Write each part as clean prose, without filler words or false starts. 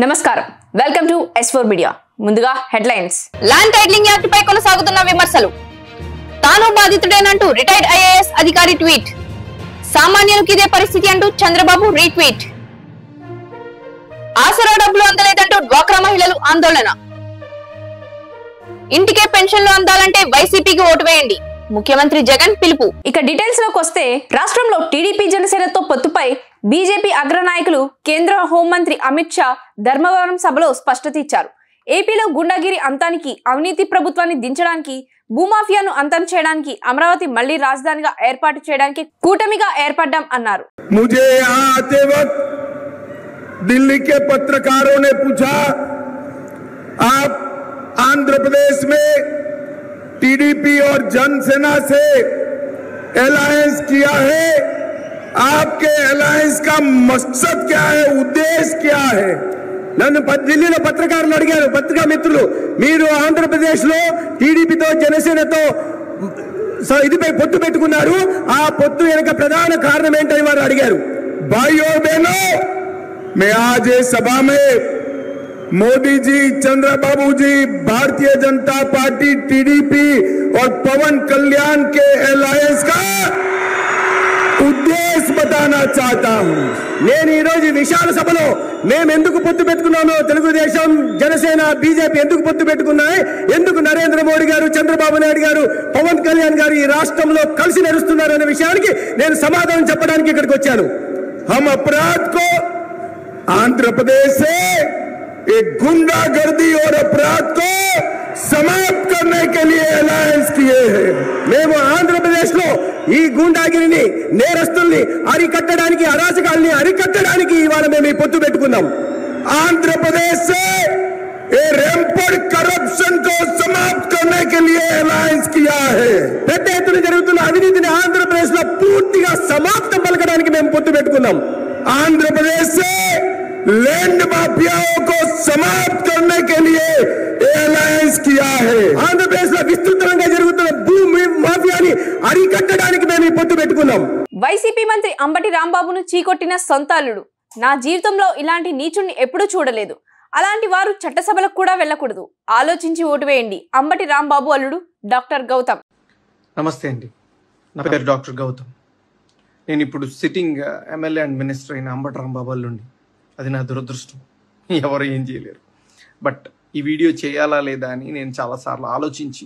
నమస్కారం welcome to S4 media ముందుగా headlines land titling act పై కొనసాగుతున్న విమర్శలు తాను బాధితుడేనంటూ రిటైర్డ్ IAS అధికారి ట్వీట్ సామాన్యులకు ఇదే పరిస్థితి అంటూ చంద్రబాబు రీట్వీట్ ఆసరా డబ్బులు అందలేదంటూ డ్వాక్రా మహిళలు ఆందోళన ఇంటికే పెన్షన్లు అందాలంటే వైసీపీకి ఓటు వేయండి ముఖ్యమంత్రి జగన్ పిలుపు ఇక డీటెయిల్స్ లోకి వస్తే రాష్ట్రంలో టీడీపీ జనసేనతో పొత్తుపై బీజేపీ అగ్రనాయకులు కేంద్ర హోంమంత్రి అమిత్ షా ధర్మవరం సభలో స్పష్టత ఇచ్చారు. ఏపీలో గుండాగిరి అంతానికి అవినీతి ప్రభుత్వాన్ని దించడానికి భూమాఫియాను అంతం చేయడానికి అమరావతి మళ్లీ రాజధానిగా ఏర్పాటు చేయడానికి కూటమిగా ఏర్పడ్డాం అన్నారు. मुझे यहाँ आते वक्त दिल्ली के पत्रकारों ने पूछा आप आंध्र प्रदेश में टीडीपी और जनसेना से अलायंस किया है, आपके अलायंस का मकसद क्या है, उद्देश्य क्या है? నన్ను ఢిల్లీలో పత్రికారులు అడిగారు, పత్రికా మిత్రులు, మీరు ఆంధ్రప్రదేశ్లో టీడీపీతో జనసేనతో ఇదిపై పొత్తు పెట్టుకున్నారు, ఆ పొత్తు వెనుక ప్రధాన కారణం ఏంటని వారు అడిగారు. भाइयों बहनों, मैं आज इस सभा में मोदी जी, चंद्रबाबू जी, भारतीय जनता पार्टी, टीडीपी और पवन कल्याण के अलायंस का ఉద్దేశం बताना चाहता हूं. నేను ఈ రోజు విశాల సభలో మేము ఎందుకు పొత్తు పెట్టుకున్నామో, తెలుగుదేశం, జనసేన, బీజేపీ ఎందుకు పొత్తు పెట్టుకున్నాయి, ఎందుకు నరేంద్ర మోడీ గారు, చంద్రబాబు నాయుడు గారు, పవన్ కళ్యాణ్ గారు ఈ రాష్ట్రంలో కలిసి నడుస్తున్నారు అనే విషయానికి నేను సమాధానం చెప్పడానికి ఇక్కడికి వచ్చాను. हम अपराध को आंध्र प्रदेश से एक गुंडागर्दी और अपराध को समाप्त करने के लिए अलायंस किए हैं. మేము ఆంధ్రప్రదేశ్లో ఈ గుండాగిరిని, నేరస్తుల్ని అరికట్టడానికి, అరాచకాల్ని అరికట్టడానికి ఇవాళ మేము ఈ పొత్తు పెట్టుకున్నాం. ఆంధ్రప్రదేశ్ से रैंपेंट करप्शन को समाप्त करने के लिए अलायंस किया है. పెద్ద ఎత్తున జరుగుతున్న అవినీతిని ఆంధ్రప్రదేశ్లో పూర్తిగా సమాప్తం పలకడానికి మేము పొత్తు పెట్టుకున్నాం. ఆంధ్రప్రదేశ్ से लैंड माफियाओं को समाप्त करने के लिए अलायंस किया है. ఆంధ్రప్రదేశ్ లో విస్తృతంగా జరుగుతున్న భూమి మాఫియాని అరికట్టడానికి మేము ఈ పొత్తు పెట్టుకున్నాం. వైసీపీ మంత్రి అంబటి రాంబాబును చీకొట్టిన సొంత అల్లుడు, నా జీవితంలో ఇలాంటి నీచుణ్ణి ఎప్పుడూ చూడలేదు, అలాంటి వారు చట్టసభలకు కూడా వెళ్ళకూడదు, ఆలోచించి ఓటు వేయండి. అంబటి రాంబాబు అల్లుడు డాక్టర్ గౌతమ్. నమస్తే అండి, నా పేరు డాక్టర్ గౌతమ్. నేను ఇప్పుడు సిట్టింగ్ ఎమ్మెల్యే అండ్ మినిస్టర్ అయిన అంబటి రాంబాబు అల్లుండి. అది నా దురదృష్టం, ఎవరు ఏం చేయలేరు. బట్ ఈ వీడియో చేయాలా లేదా అని నేను చాలాసార్లు ఆలోచించి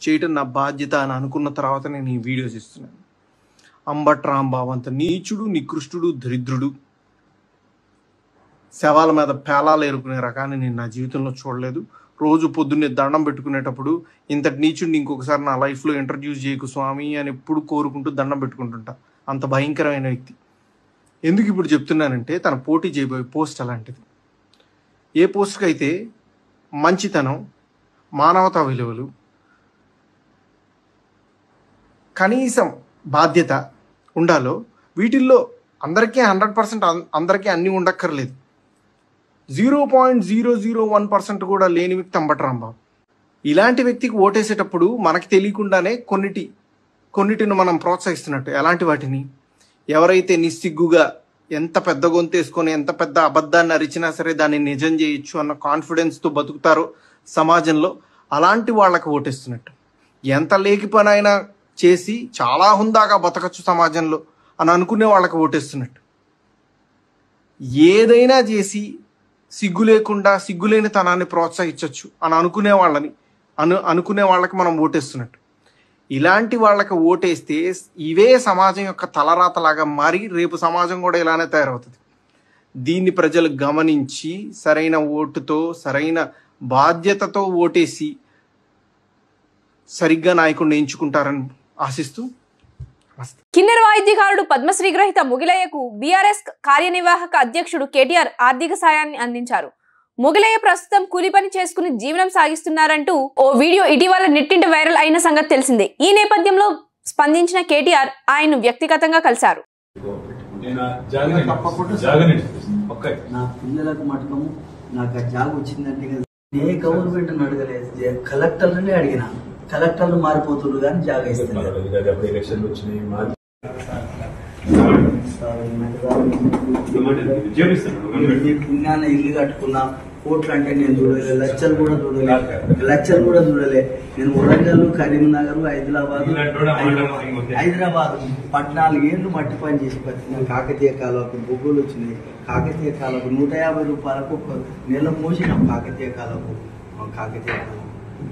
చేయటం నా బాధ్యత అని అనుకున్న తర్వాత నేను ఈ వీడియో చేస్తున్నాను. అంబటి రాంబాబు అంత నీచుడు, నికృష్టుడు, దరిద్రుడు, శవాల మీద పేలాలు ఏరుకునే రకాన్ని నేను నా జీవితంలో చూడలేదు. రోజు పొద్దున్నే దండం పెట్టుకునేటప్పుడు ఇంతటి నీచుడిని ఇంకొకసారి నా లైఫ్లో ఇంట్రడ్యూస్ చేయకు స్వామి అని ఎప్పుడు కోరుకుంటూ దండం పెట్టుకుంటుంటా. అంత భయంకరమైన వ్యక్తి. ఎందుకు ఇప్పుడు చెప్తున్నానంటే, తన పోటీ చేయబోయే పోస్ట్ అలాంటిది. ఏ పోస్ట్కి అయితే మంచితనం, మానవతా విలువలు, కనీసం బాధ్యత ఉండాలో, వీటిల్లో అందరికీ 100% అందరికీ అన్నీ ఉండక్కర్లేదు. 0.001% కూడా లేని వ్యక్తి అంబటి రాంబాబు. ఇలాంటి వ్యక్తికి ఓటేసేటప్పుడు మనకి తెలియకుండానే కొన్నిటిని మనం ప్రోత్సహిస్తున్నట్టు. ఎలాంటి వాటిని? ఎవరైతే నిస్సిగ్గుగా ఎంత పెద్ద గొంతేసుకొని ఎంత పెద్ద అబద్ధాన్ని అరిచినా సరే దాన్ని నిజం చేయొచ్చు అన్న కాన్ఫిడెన్స్తో బతుకుతారో సమాజంలో, అలాంటి వాళ్ళకి ఓటేస్తున్నట్టు. ఎంత లేకి పని అయినా చేసి చాలా హుందాగా బతకచ్చు సమాజంలో అని అనుకునే వాళ్ళకి ఓటేస్తున్నట్టు. ఏదైనా చేసి సిగ్గు లేకుండా సిగ్గులేని తనాన్ని ప్రోత్సహించవచ్చు అని అనుకునే వాళ్ళకి మనం ఓటేస్తున్నట్టు. ఇలాంటి వాళ్ళకి ఓటేస్తే ఇవే సమాజం యొక్క తలరాతలాగా మారి రేపు సమాజం కూడా ఇలానే తయారవుతుంది. దీన్ని ప్రజలు గమనించి సరైన ఓటుతో, సరైన బాధ్యతతో ఓటేసి సరిగ్గా నాయకుడిని ఎంచుకుంటారని ఆశిస్తూ. కిన్నెర వాయిద్యకారుడు పద్మశ్రీ గ్రహీత ముగిలయ్యకు బీఆర్ఎస్ కార్యనిర్వాహక అధ్యక్షుడు కేటీఆర్ ఆర్థిక సాయాన్ని అందించారు. ముగిలయ్య ప్రస్తుతం కూలి పని చేసుకుని జీవనం సాగిస్తున్నారంటూ ఓ వీడియో ఇటీవల నెట్టింట వైరల్ అయిన సంగతి తెలిసిందే. ఈ నేపథ్యంలో స్పందించిన కేటీఆర్ ఆయన్ను వ్యక్తిగతంగా కలిశారు. కలెక్టర్లు మారిపోతున్నారు కానీ జాగా ఇస్తున్నారు. నీ పుణ్యాన ఇల్లు కట్టుకున్నా, కోట్లు అంటే నేను చూడలే, లక్షలు కూడా చూడలే. నేను వరంగల్, కరీంనగర్, హైదరాబాద్ 14 ఏళ్ళు మట్టి పని చేసి పట్టిన. కాకతీయ కాలువకు బొగ్గులు వచ్చినాయి. కాకతీయ కాలువకు 150 రూపాయలకు ఒక నెల మోసినాం. కాకతీయ కాలువకు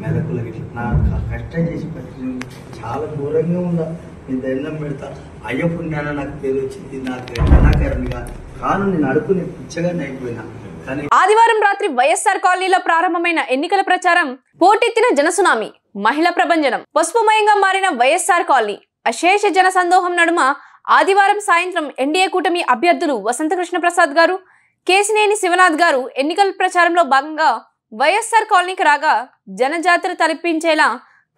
మెదకులకి నా కష్టం చేసి పట్టిన. చాలా ఘోరంగా ఉందా. నేను దండం పెడతా. అయ్య పుణ్యాన నాకు పేరు వచ్చింది. నాకు కళాకారునిగా కాను నేను అడుకుని పిచ్చగానే అయిపోయినా. ఆదివారం రాత్రి వైఎస్ఆర్ కాలనీలో ప్రారంభమైన ఎన్నికల ప్రచారం పోటెత్తిన జనసునామీ, మహిళా ప్రభంజనం, పసుపుమయంగా మారిన వైఎస్ఆర్ కాలనీ. అశేష జన సందోహం నడుమ ఆదివారం సాయంత్రం ఎన్డీఏ కూటమి అభ్యర్థులు వసంతకృష్ణ ప్రసాద్ గారు, కేసినేని శివనాథ్ గారు ఎన్నికల ప్రచారంలో భాగంగా వైఎస్ఆర్ కాలనీకి రాగా జనజాతర తలపించేలా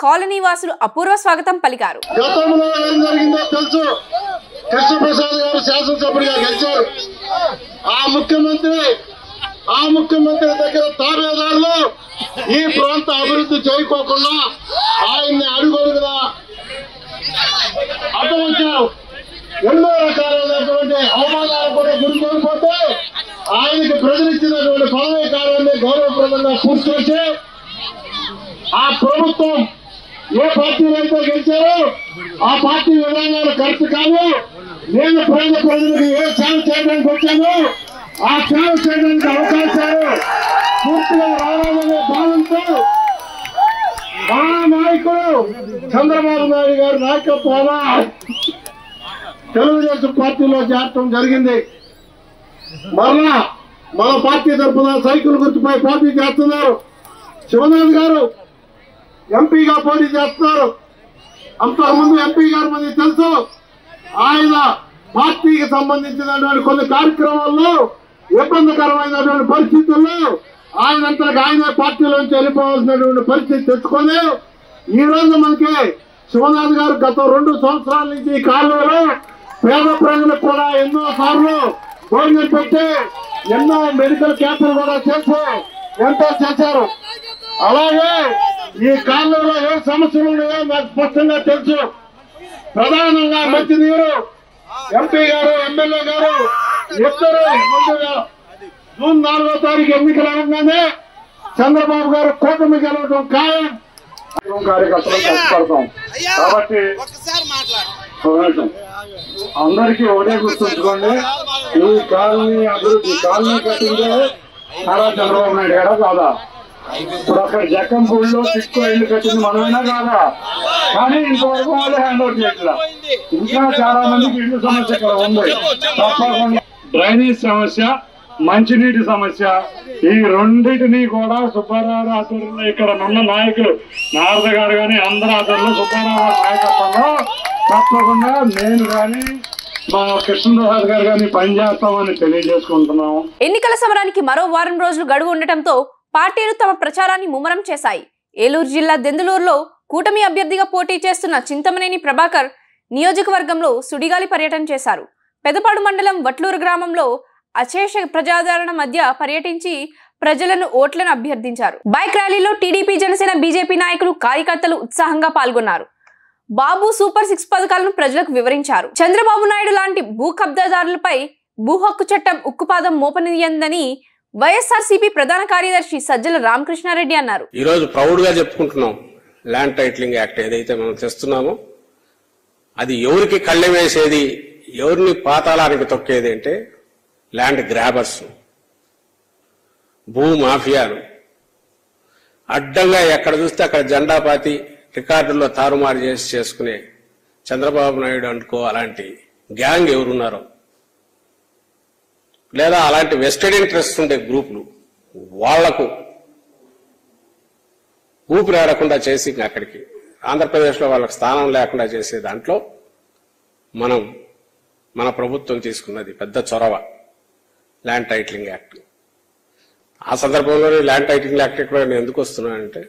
కాలనీ వాసులు అపూర్వ స్వాగతం పలికారు. ఆ ముఖ్యమంత్రి దగ్గర తాబేదారులు ఈ ప్రాంత అభివృద్ధి చేయకోకుండా ఆయన్ని అడుగడుగునా అడ్డగించారు. ఎన్నో రకాలైనటువంటి అవమానాలు కూడా గురిపోతే ఆయనకి ప్రజలిచ్చినటువంటి పదవి కాలాన్ని గౌరవప్రదంగా పూర్తి చేసి ఆ ప్రభుత్వం ఏ పార్టీలు అయితే గెలిచారో ఆ పార్టీ విధానాలు కరెక్ట్ కాదు. నేను ప్రజలకు ఏ సేవ చేయడానికి వచ్చాను ఆ సేవ చేయడానికి అవకాశాలు పూర్తిగా రావాలనే భావంతో మా నాయకుడు చంద్రబాబు నాయుడు గారి నాయకత్వాన తెలుగుదేశం పార్టీలో చేరటం జరిగింది. మరలా మన పార్టీ తరఫున సైకిల్ గుర్తుపై పోటీ చేస్తున్నారు. శివనాథ్ గారు ఎంపీగా పోటీ చేస్తున్నారు. అంతకుముందు ఎంపీ గారు మనకి తెలుసు. ఆయన పార్టీకి సంబంధించినటువంటి కొన్ని కార్యక్రమాల్లో ఇబ్బందికరమైనటువంటి పరిస్థితుల్లో ఆయనంతకు ఆయన పార్టీలోంచి వెళ్ళిపోవాల్సినటువంటి పరిస్థితి తెచ్చుకొని ఈ రోజు మనకి శివనాథ్ గారు గత 2 సంవత్సరాల నుంచి ఈ కాలంలో పేద ప్రజలకు కూడా ఎన్నో సార్లు భోజనం పెట్టి ఎన్నో మెడికల్ క్యాంపులు కూడా చేసి ఎంతో చేశారు. అలాగే ఈ కాలంలో ఏ సమస్యలు ఉన్నాయో నాకు స్పష్టంగా తెలుసు. ప్రధానంగా మంచినీరు ఎంపీ గారు ఎమ్మెల్యే గారు ఇద్దరు ముందుగా జూన్ 4వ తారీఖు ఎన్నికలు అవగానే చంద్రబాబు గారు కూటమి గెలవడం ఖాయం. కార్యకర్తలు కష్టపడతాం కాబట్టి అందరికీ ఒకటే గుర్తుంచుకోండి. ఈ కాలనీ అభివృద్ధి కాలనీ కట్టిందే నారా చంద్రబాబు నాయుడు గారా కాదా? ఇప్పుడు అక్కడ జక్కంపూడిలో టిస్కో ఇల్లు కట్టింది మనమైనా కాదా? కానీ ఇంతవరకు వాళ్ళే హ్యాండ్ ఓవర్ చేయట్లా. ఇంకా చాలా మందికి ఇల్లు సమస్య ఇక్కడ ఉంది. తప్పకుండా డ్రైనేజ్ సమస్య, మంచినీటి సమస్య, ఈ రెండింటినీ కూడా సుబ్బారావు ఆధ్వర్యంలో ఇక్కడ ఉన్న నాయకులు నారద గారు కానీ అందరి ఆధ్వర్యంలో సుబ్బారావు నాయకత్వంలో తప్పకుండా నేను కానీ మా కృష్ణరాజు గారు కానీ పనిచేస్తామని తెలియజేసుకుంటున్నాము. ఎన్నికల సమరానికి మరో వారం రోజులు గడువు ఉండటంతో పార్టీలు తమ ప్రచారాన్ని ముమ్మరం చేశాయి. ఏలూరు జిల్లా దెందులూరులో కూటమి అభ్యర్థిగా పోటీ చేస్తున్న చింతమనేని ప్రభాకర్ నియోజకవర్గంలో సుడిగాలి పర్యటన చేశారు. పెదపాడు మండలం వట్లూరు గ్రామంలో అశేష ప్రజాదరణ మధ్య పర్యటించి ప్రజలను ఓట్లను అభ్యర్థించారు. బైక్ ర్యాలీలో టీడీపీ, జనసేన, బీజేపీ నాయకులు, కార్యకర్తలు ఉత్సాహంగా పాల్గొన్నారు. బాబు సూపర్ 6 పథకాలను ప్రజలకు వివరించారు. చంద్రబాబు నాయుడు లాంటి భూ కబ్జాదారులపై భూ హక్కు చట్టం ఉక్కుపాదం మోపనియందని వైఎస్ఆర్సీపీ ప్రధాన కార్యదర్శి సజ్జల రామకృష్ణారెడ్డి అన్నారు. ఈ రోజు ప్రౌడ్ గా చెప్పుకుంటున్నాం. ల్యాండ్ టైటిలింగ్ యాక్ట్ ఏదైతే మనం తెస్తున్నామో అది ఎవరికి కళ్ళెం వేసేది, ఎవరిని పాతాళానికి తొక్కేది అంటే ల్యాండ్ గ్రాబర్స్, భూ మాఫియాలు. అడ్డంగా ఎక్కడ చూస్తే అక్కడ జెండా పాతి రికార్డుల్లో తారుమారు చేసి చేసుకునే చంద్రబాబు నాయుడు అనుకో అలాంటి గ్యాంగ్ ఎవరున్నారో, లేదా అలాంటి వెస్టెడ్ ఇంట్రెస్ట్ ఉండే గ్రూపులు వాళ్లకు ఊపిరాడకుండా చేసి అక్కడికి ఆంధ్రప్రదేశ్లో వాళ్ళకి స్థానం లేకుండా చేసే దాంట్లో మన ప్రభుత్వం తీసుకున్నది పెద్ద చొరవ ల్యాండ్ టైటిలింగ్ యాక్ట్. ఆ సందర్భంలోనే ల్యాండ్ టైటిలింగ్ యాక్ట్ ఇక్కడ నేను ఎందుకు వస్తున్నానంటే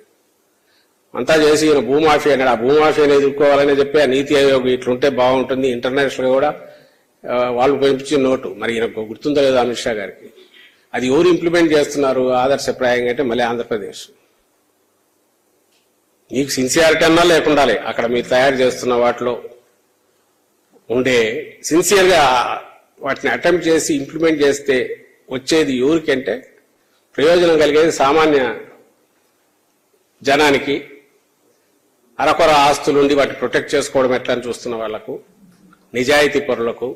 అంతా చేసి ఈయన భూమాఫియా అన్నాడు. ఆ భూమాఫియాని ఎదుర్కోవాలని చెప్పి ఆ నీతి ఆయోగ్ ఇట్లుంటే బాగుంటుంది, ఇంటర్నేషనల్ గా కూడా వాళ్ళు పంపించిన నోటు మరి ఈయనకు గుర్తుందో లేదో అమిత్ షా గారికి. అది ఎవరు ఇంప్లిమెంట్ చేస్తున్నారు ఆదర్శప్రాయంగా అంటే మళ్ళీ ఆంధ్రప్రదేశ్. మీకు సిన్సియారిటీ అన్నా లేకుండాలి అక్కడ మీరు తయారు చేస్తున్న వాటిలో ఉండే సిన్సియర్గా వాటిని అటెంప్ట్ చేసి ఇంప్లిమెంట్ చేస్తే వచ్చేది ఎవరికంటే ప్రయోజనం కలిగేది సామాన్య జనానికి. అరకొర ఆస్తులుండి వాటిని ప్రొటెక్ట్ చేసుకోవడం ఎట్లా అని చూస్తున్న వాళ్లకు, నిజాయితీ పరులకు,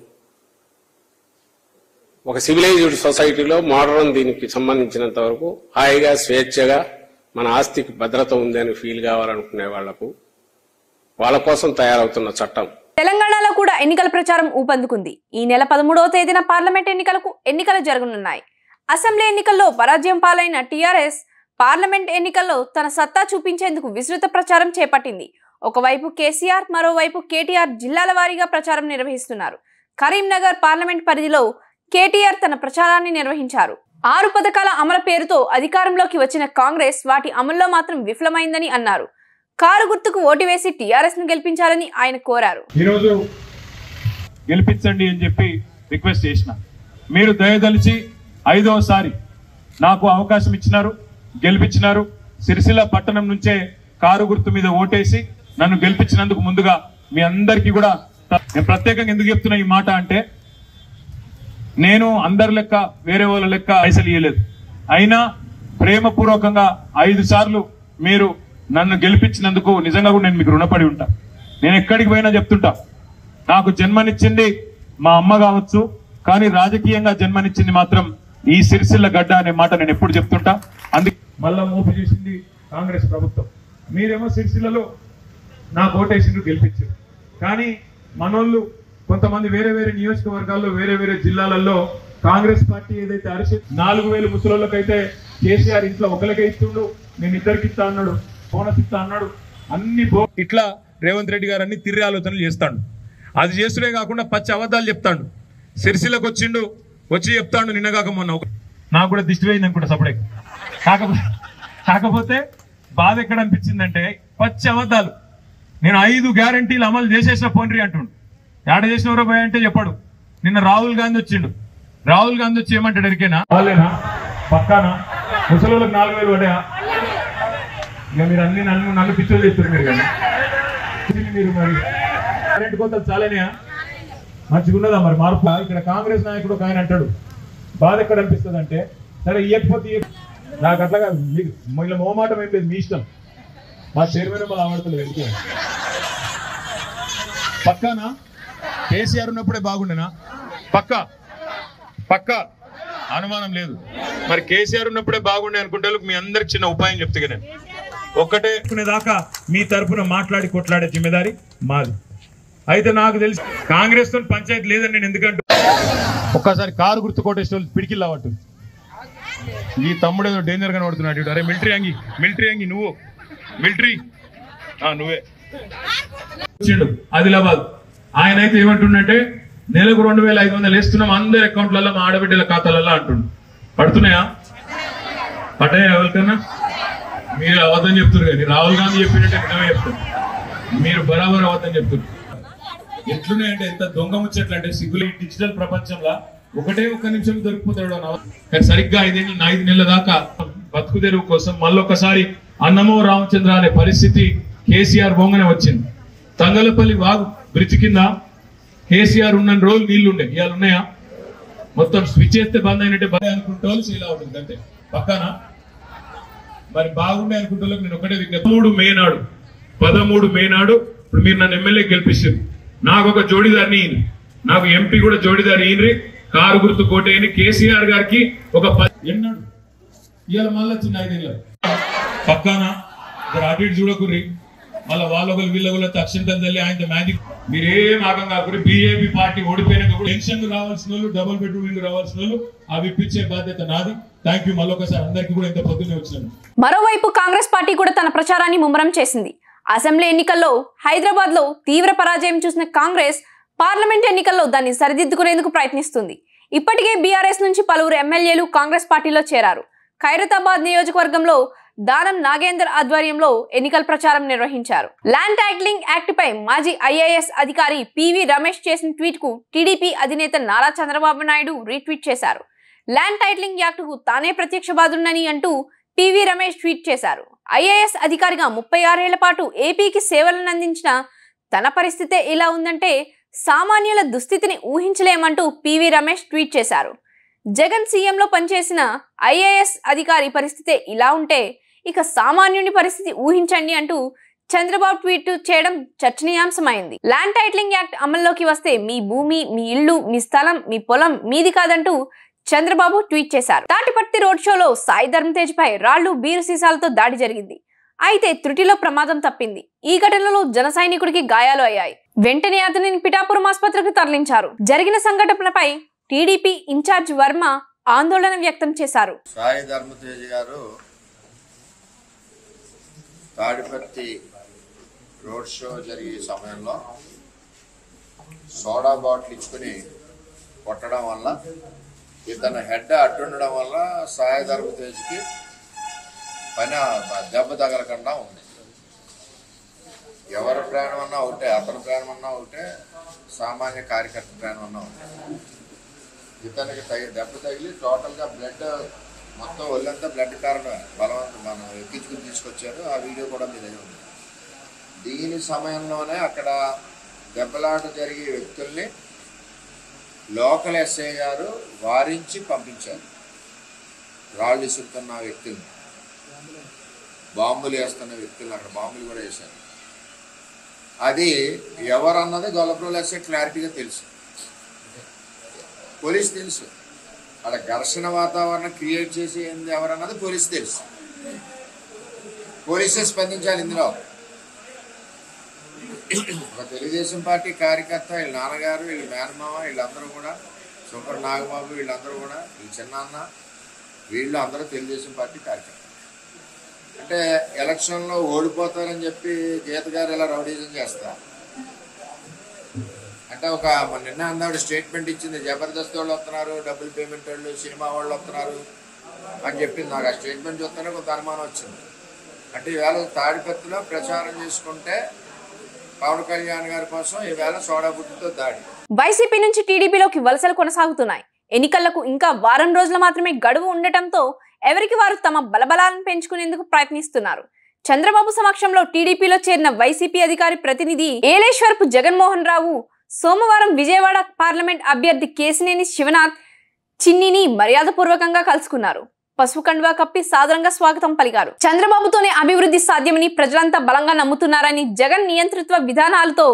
ఒక సివిలైజ్డ్ సొసైటీలో మోడర్న్ దీనికి సంబంధించినంత వరకు హాయిగా స్వేచ్ఛగా మన ఆస్తికి భద్రత ఉంది అని ఫీల్ కావాలనుకునే వాళ్లకు, వాళ్ళ కోసం తయారవుతున్న చట్టం. తెలంగాణలో కూడా ఎన్నికల ప్రచారం ఊపందుకుంది. ఈ నెల 13వ తేదీన పార్లమెంట్ ఎన్నికలు జరగనున్నాయి. అసెంబ్లీ ఎన్నికల్లో పరాజయం పాలైన టీఆర్ఎస్ పార్లమెంట్ ఎన్నికల్లో తన సత్తా చూపించేందుకు విస్తృత ప్రచారం చేపట్టింది. ఒకవైపు కేసీఆర్, మరోవైపు కేటీఆర్ జిల్లాల వారీగా ప్రచారం నిర్వహిస్తున్నారు. కరీంనగర్ పార్లమెంట్ పరిధిలో కేటీఆర్ తన ప్రచారాన్ని నిర్వహించారు. 6 పథకాల అమలు పేరుతో అధికారంలోకి వచ్చిన కాంగ్రెస్ వాటి అమల్లో మాత్రం విఫలమైందని అన్నారు. కారు గుర్తుకు ఓటు వేసి టీఆర్ఎస్ ను గెలిపించాలని ఆయన కోరారు. ఈరోజు గెలిపించండి అని చెప్పి రిక్వెస్ట్ చేసిన, మీరు దయదలిచి 5వసారి నాకు అవకాశం ఇచ్చినారు, గెలిపించినారు. సిరిసిల్ల పట్టణం నుంచే కారు గుర్తు మీద ఓటేసి నన్ను గెలిపించినందుకు ముందుగా మీ అందరికీ కూడా నేను ప్రత్యేకంగా ఎందుకు చెప్తున్నా ఈ మాట అంటే, నేను అందరి లెక్క వేరే వాళ్ళ లెక్క పైసలు ఇవ్వలేదు. అయినా ప్రేమపూర్వకంగా 5 సార్లు మీరు నన్ను గెలిపించినందుకు నిజంగా కూడా నేను మీకు రుణపడి ఉంటా. నేను ఎక్కడికి పోయినా చెప్తుంటా, నాకు జన్మనిచ్చింది మా అమ్మ కావచ్చు, కానీ రాజకీయంగా జన్మనిచ్చింది మాత్రం ఈ సిరిసిల్ల గడ్డ అనే మాట నేను ఎప్పుడు చెప్తుంటా. అందుకే మళ్ళా మోపు చేసింది కాంగ్రెస్ ప్రభుత్వం. మీరేమో సిరిసిల్లలో నాకు ఓటేసిండ్రు, గెలిపించారు. కానీ మనోళ్ళు కొంతమంది వేరే వేరే నియోజకవర్గాల్లో వేరే వేరే జిల్లాలలో కాంగ్రెస్ పార్టీ ఏదైతే అరిసి 4000 ముసలోళ్ళకైతే కేసీఆర్ ఇంట్లో ఒకరికే ఇస్తుండు, నేను ఇద్దరికి ఇస్తా అన్నాడు, బోనస్ ఇస్తా అన్నాడు. అన్ని ఇట్లా రేవంత్ రెడ్డి గారు అన్ని తిరిగి ఆలోచనలు చేస్తాడు. అది చేస్తుడే కాకుండా పచ్చి అబద్ధాలు చెప్తాడు. సిరిసిల్లకు వచ్చిండు, వచ్చి చెప్తాడు నిన్నగాక మొన్న. నాకు కూడా దిష్టి పోయింది అనుకుంటా సపడే. కాకపోతే బాధ ఎక్కడ అనిపించిందంటే పచ్చి అబద్ధాలు. నేను 5 గ్యారంటీలు అమలు చేసేసిన పోండ్రి అంటుండు. ఏడ చేసినవరో పోయా అంటే చెప్పాడు. నిన్న రాహుల్ గాంధీ వచ్చిండు. రాహుల్ గాంధీ వచ్చి ఏమంటాడు ఎరికేనా, వాళ్ళేనా పక్కానా ముసలోళ్ళకి 4000 పడ్డా. ఇక మీరు అన్ని నన్ను పిచ్చోలు చేస్తారు మీరు. కానీ మీరు మరి కరెంట్ కోతలు చాలేనా, మంచిగా ఉన్నదా మరి మార్పు? ఇక్కడ కాంగ్రెస్ నాయకుడు ఒక ఆయన అంటాడు, బాధ ఎక్కడ అనిపిస్తుంది అంటే, సరే ఇవ్వకపోతే నాకు అట్లాగా ఇలా మోమాటం ఏం లేదు, మీ ఇష్టం. మా చైర్మన్ మళ్ళీ ఆడతలేదు ఎందుకే. పక్కానా కేసీఆర్ ఉన్నప్పుడే బాగుండేనా? పక్కా అనుమానం లేదు. మరి కేసీఆర్ ఉన్నప్పుడే బాగుండే అనుకుంటే మీ అందరికి చిన్న ఉపాయం చెప్తే నేను ఒక్కటే దాకా మీ తరఫున మాట్లాడి కొట్లాడే జిమ్మేదారి మాది. అయితే నాకు తెలిసి కాంగ్రెస్ తో పంచాయతీ లేదని నేను ఎందుకంటే, ఒక్కసారి కారు గుర్తు కొట్టేసి పిడికిల్లా పట్టు. ఈ తమ్ముడు ఏదో డేంజర్ గా పడుతున్నాడు. అరే మిలిటరీ అంగి నువ్వు మిలిటరీ నువ్వే వచ్చిండు ఆదిలాబాద్. ఆయన అయితే ఏమంటుండంటే, నెలకు 2500 వేస్తున్నాం అందరి అకౌంట్లలో, మా ఆడబిడ్డల ఖాతాలలో అంటుండు. పడుతున్నాయా? పడ్డాయా ఎవరికన్నా? మీరు అవద్దని చెప్తున్నారు కానీ రాహుల్ గాంధీ చెప్పినట్టే నిజమే చెప్తారు. మీరు బరాబర్ అవద్దని చెప్తున్నారు. ఎట్లున్నాయంటే ఎంత దొంగ ముచ్చట్లు అంటే, సిగ్గులు డిజిటల్ ప్రపంచంలో ఒక్క నిమిషం దొరికిపోతాడు. కానీ సరిగ్గా 5 నెలల దాకా బతుకు తెరువు కోసం మళ్ళొక్కసారి అన్నమో రామచంద్ర అనే పరిస్థితి కేసీఆర్ బొంగనే వచ్చింది. తంగలపల్లి వాగు బ్రిడ్జ్ కింద కేసీఆర్ ఉన్న రోజులు నీళ్లు ఉండే, ఇవాళ ఉన్నాయా? మొత్తం స్విచ్ చేస్తే బంద్ అయినట్టే బంద్ అనుకుంటే ఇలా ఉంటుంది అంతే. పక్కన మరి బాగుండే అనుకుంటే నేను ఒకటే 13 మే నాడు ఇప్పుడు మీరు నన్ను ఎమ్మెల్యే గెలిపిస్తారు. నాకు ఒక జోడిదారిని ఈయన, నాకు ఎంపీ కూడా జోడిదారి ఈయనరి. కారు గుర్తు కోటేని కేసీఆర్ గారికి ఒక 10 ఎన్నాడు. ఇవాళ మళ్ళీ చిన్న 5 ఏళ్ళ పక్కన అటు ఇటు చూడకుర్రి. మళ్ళీ వాళ్ళొకరు వీళ్ళొకరు అక్షంతం తల్లి ఆయన మ్యాజిక్. మీరేం ఆగం కాకుండా బీజేపీ పార్టీ ఓడిపోయినాక కూడా పెన్షన్ రావాల్సిన వాళ్ళు, డబుల్ బెడ్రూమ్ ఇల్లు రావాల్సిన వాళ్ళు అవి ఇప్పించే బాధ్యత నాది. థ్యాంక్ యూ మళ్ళొకసారి అందరికీ కూడా ఇంత పొద్దున్నే వచ్చినాను. మరోవైపు కాంగ్రెస్ పార్టీ కూడా తన ప్రచారాన్ని ముమ్మరం చేసింది. అసెంబ్లీ ఎన్నికల్లో హైదరాబాద్ లో తీవ్ర పరాజయం చూసిన కాంగ్రెస్ పార్లమెంట్ ఎన్నికల్లో దాన్ని సరిదిద్దుకునేందుకు ప్రయత్నిస్తుంది. ఇప్పటికే బీఆర్ఎస్ నుంచి పలువురు ఎమ్మెల్యేలు కాంగ్రెస్ పార్టీలో చేరారు. ఖైరతాబాద్ నియోజకవర్గంలో దానం నాగేందర్ ఆధ్వర్యంలో ఎన్నికల ప్రచారం నిర్వహించారు. ల్యాండ్ టైటిలింగ్ యాక్ట్ పై మాజీ ఐఏఎస్ అధికారి పివి రమేష్ చేసిన ట్వీట్ కు టీడీపీ అధినేత నారా చంద్రబాబు నాయుడు రీట్వీట్ చేశారు. ల్యాండ్ టైటిలింగ్ యాక్ట్ కు తానే ప్రత్యక్ష బాధ్యుడని అంటూ పివి రమేష్ ట్వీట్ చేశారు. ఐఏఎస్ అధికారిగా 36 ఏళ్ల పాటు ఏపీకి సేవలను అందించిన తన పరిస్థితే ఇలా ఉందంటే సామాన్యుల దుస్థితిని ఊహించలేమంటూ పివి రమేష్ ట్వీట్ చేశారు. జగన్ సీఎంలో పనిచేసిన ఐఏఎస్ అధికారి పరిస్థితి ఇలా ఉంటే ఇక సామాన్యుని పరిస్థితి ఊహించండి అంటూ చంద్రబాబు ట్వీట్ చేయడం చర్చనీయాంశమైంది. ల్యాండ్ టైటిలింగ్ యాక్ట్ అమల్లోకి వస్తే మీ భూమి, మీ ఇల్లు, మీ స్థలం, మీ పొలం మీది కాదంటూ చంద్రబాబు ట్వీట్ చేశారు. తాటిపర్తి రోడ్ షోలో సాయి ధర్మ తేజ్ పై రాళ్లు, బీరు సీసాలతో దాడి జరిగింది. అయితే త్రుటిలో ప్రమాదం తప్పింది. ఈ ఘటనలో జన సైనికుడికి గాయాలు అయ్యాయి. వెంటనే అతనిని పిఠాపురం ఆసుపత్రికి తరలించారు. జరిగిన సంఘటనపై టీడీపీ ఇన్ఛార్జ్ వర్మ ఆందోళన వ్యక్తం చేశారు. సాయి ధర్మ తేజ్ గారు తాడిపర్తి రోడ్ షో జరిగే సమయంలో సోడా బాటిల్ ఇచ్చుకుని కొట్టడం వల్ల ఇతను హెడ్ అడ్డుండడం వల్ల సాయి ధర్మ తేజ్కి పైన దెబ్బ తగలకుండా ఉంది. ఎవరి ప్రాణం అన్నా ఒకటే, అతని ప్రాణం అన్నా ఒకటే, సామాన్య కార్యకర్త ప్రాణం అన్నా ఒకటే. ఇతనికి దెబ్బ తగిలి టోటల్గా బ్లడ్ మొత్తం ఒళ్ళంతా బ్లడ్ కారణమే. బలవంతం మనం ఎక్కించుకుని తీసుకొచ్చారు. ఆ వీడియో కూడా మీ దగ్గర ఉంది. దీని సమయంలోనే అక్కడ దెబ్బలాట జరిగే వ్యక్తుల్ని లోకల్ ఎస్ఐ గారు వారించి పంపించారు. రాళ్ళు ఇసురుతున్న వ్యక్తుల్ని, బాంబులు వేస్తున్న వ్యక్తులు అక్కడ బాంబులు కూడా వేశారు. అది ఎవరన్నది గొల్లప్రోలు ఎస్ఐ క్లారిటీగా తెలుసు, పోలీసు తెలుసు. అక్కడ ఘర్షణ వాతావరణం క్రియేట్ చేసి ఎవరన్నది పోలీసు తెలుసు. పోలీసే స్పందించాలి ఇందులో. ఒక తెలుగుదేశం పార్టీ కార్యకర్త, వీళ్ళ నాన్నగారు, వీళ్ళ మేనమామ, వీళ్ళందరూ కూడా, సూపర్ నాగబాబు, వీళ్ళందరూ కూడా, వీళ్ళ చిన్నాన్న, వీళ్ళు అందరూ తెలుగుదేశం పార్టీ కార్యకర్త. అంటే ఎలక్షన్లో ఓడిపోతారని చెప్పి గీత గారు ఇలా రౌడీజం చేస్తా అంటే ఒక నిన్న అందావిడ స్టేట్మెంట్ ఇచ్చింది, జబర్దస్త్ వాళ్ళు వస్తున్నారు, డబుల్ పేమెంట్ వాళ్ళు, సినిమా వాళ్ళు వస్తున్నారు అని చెప్పింది. నాకు ఆ స్టేట్మెంట్ చూస్తేనే కొంత అనుమానం వచ్చింది. అంటే ఈవేళ తాడిపత్రిలో ప్రచారం చేసుకుంటే పవన్ కళ్యాణ్ గారి కోసం ఈవేళ సోడా బుడ్డితో దాడి. వైసీపీ నుంచి టీడీపీలోకి వలసలు కొనసాగుతున్నాయి. ఎన్నికలకు ఇంకా వారం రోజులు మాత్రమే గడువు ఉండటంతో ఎవరికి వారు తమ బలబలాలను పెంచుకునేందుకు ప్రయత్నిస్తున్నారు. చంద్రబాబు సమక్షంలో టీడీపీలో చేరిన వైసీపీ అధికారి ప్రతినిధి ఏలేశ్వరపు జగన్మోహన్ రావు సోమవారం విజయవాడ పార్లమెంట్ అభ్యర్థి కేసినేని శివనాథ్ చిన్నిని మర్యాదపూర్వకంగా కలుసుకున్నారు. పసుపు కండువా కప్పి సాదరంగా స్వాగతం పలికారు. చంద్రబాబుతోనే అభివృద్ధి సాధ్యమని ప్రజలంతా బలంగా నమ్ముతున్నారని, జగన్ నియంతృత్వ విధానాలతో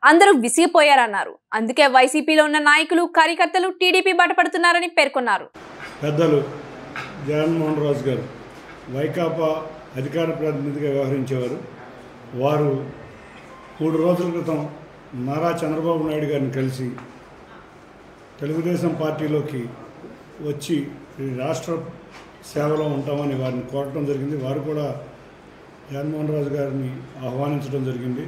అందరూ విసిగిపోయారన్నారు. అందుకే వైసీపీలో ఉన్న నాయకులు, కార్యకర్తలు టీడీపీ బాటపడుతున్నారని పేర్కొన్నారు. పెద్దలు జగన్మోహన్ రాజు గారు వైకాపా అధికార ప్రతినిధిగా వ్యవహరించేవారు. వారు 3 రోజుల క్రితం నారా చంద్రబాబు నాయుడు గారిని కలిసి తెలుగుదేశం పార్టీలోకి వచ్చి రాష్ట్ర సేవలో ఉంటామని వారిని కోరటం జరిగింది. వారు కూడా జగన్మోహన్ రాజు గారిని ఆహ్వానించడం జరిగింది.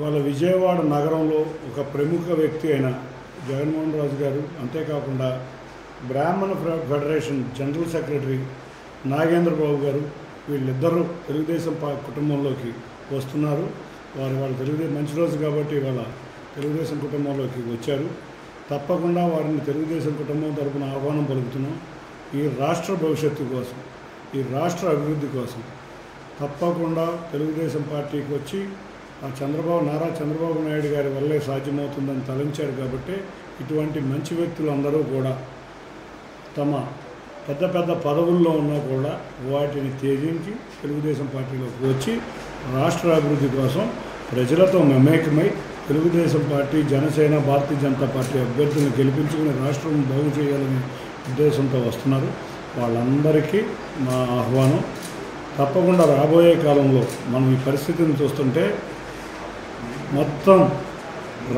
వాళ్ళ విజయవాడ నగరంలో ఒక ప్రముఖ వ్యక్తి అయిన జగన్మోహన్ రాజు గారు, అంతేకాకుండా బ్రాహ్మణ ఫెడరేషన్ జనరల్ సెక్రటరీ నాగేంద్రబాబు గారు, వీళ్ళిద్దరూ తెలుగుదేశం కుటుంబంలోకి వస్తున్నారు. వాళ్ళ తెలుగుదేశం మంచి రోజు కాబట్టి వాళ్ళ తెలుగుదేశం కుటుంబంలోకి వచ్చారు. తప్పకుండా వారిని తెలుగుదేశం కుటుంబం తరపున ఆహ్వానం పలుకుతున్నాం. ఈ రాష్ట్ర భవిష్యత్తు కోసం, ఈ రాష్ట్ర అభివృద్ధి కోసం తప్పకుండా తెలుగుదేశం పార్టీకి వచ్చి నారా చంద్రబాబు నాయుడు గారి వల్లే సాధ్యమవుతుందని తలంచారు. కాబట్టి ఇటువంటి మంచి వ్యక్తులు అందరూ కూడా తమ పెద్ద పెద్ద పదవుల్లో ఉన్నా కూడా వాటిని త్యజించి తెలుగుదేశం పార్టీలోకి వచ్చి రాష్ట్ర అభివృద్ధి కోసం ప్రజలతో మమేకమై తెలుగుదేశం పార్టీ, జనసేన, భారతీయ జనతా పార్టీ అభ్యర్థులను గెలిపించుకుని రాష్ట్రం బాగు చేయాలనే ఉద్దేశంతో వస్తున్నారు. వాళ్ళందరికీ మా ఆహ్వానం. తప్పకుండా రాబోయే కాలంలో మనం ఈ పరిస్థితిని చూస్తుంటే